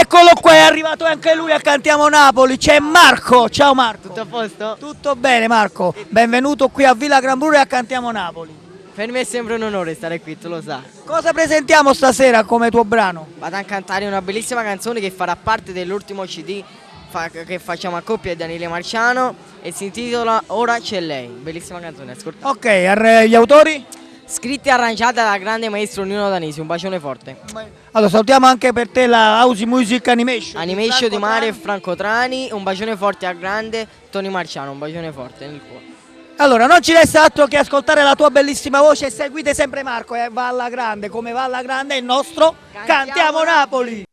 Eccolo qua, è arrivato anche lui a Cantiamo Napoli, c'è Marco. Ciao Marco. Tutto a posto? Tutto bene Marco, benvenuto qui a Villa Gran Burro e a Cantiamo Napoli. Per me è sempre un onore stare qui, tu lo sai. Cosa presentiamo stasera come tuo brano? Vado a cantare una bellissima canzone che farà parte dell'ultimo CD che facciamo a coppia di Daniele Marciano e si intitola Ora c'è lei. Bellissima canzone, ascoltate. Ok, gli autori? Scritta e arrangiata dal grande maestro Nino Danesi, un bacione forte. Allora salutiamo anche per te la House Music Animation. Animation di Mario e Trani. Franco Trani, un bacione forte al grande Tony Marciano, un bacione forte nel cuore. Allora non ci resta altro che ascoltare la tua bellissima voce e seguite sempre Marco, va alla grande, come va alla grande il nostro Cantiamo Napoli.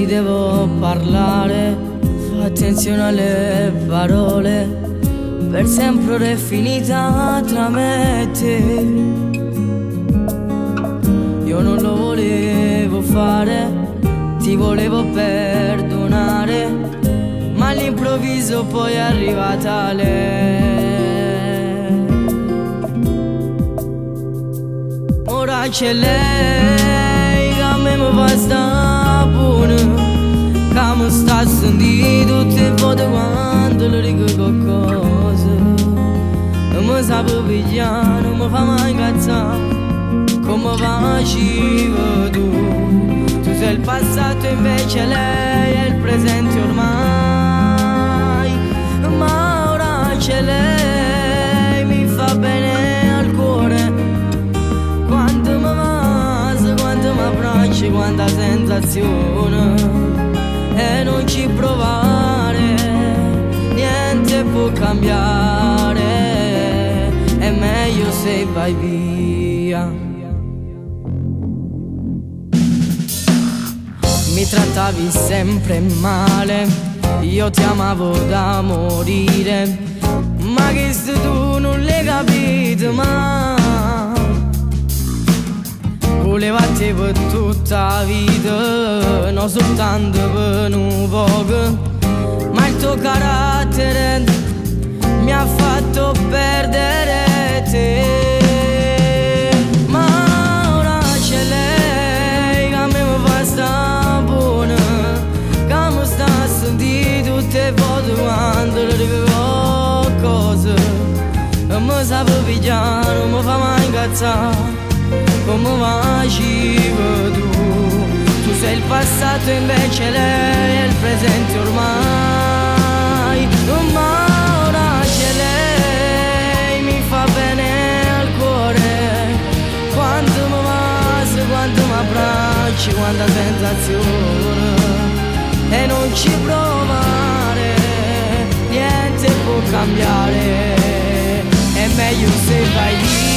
Devo parlare, fa attenzione alle parole, per sempre ora è finita tra me e te. Io non lo volevo fare, ti volevo perdonare, ma all'improvviso poi è arrivata lei. Ora c'è lei che a me mi fa sta buona, che mi sta sentendo tutte le volte quando le dico qualcosa. Non mi sa pigliare, non mi fa mai incazzare come facevi tu. Tu sei il passato invece lei è il presente ormai. Ma ora c'è lei, mi fa bene al cuore, quando mi masa, quando mi abbraccia, quanta sensazione. E non ci provare, niente può cambiare, è meglio se vai via. Mi trattavi sempre male, io ti amavo da morire, ma che se tu non l'hai capito mai. Volevo a te per tutta la vita, non soltanto per un poco, ma il tuo carattere mi ha fatto perdere te. Ma ora c'è lei che a me mi fa sta buona, che mi sta a sentire tutte le volte quando le dico qualcosa. Non mi sa pigliare, non mi fa mai incazzare come facevi tu. Tu sei il passato invece lei è il presente ormai. Ma ora c'è lei, mi fa bene al cuore, quanto mi masa, quanto mi abbraccia, quanta sensazione. E non ci provare, niente può cambiare, è meglio se vai via.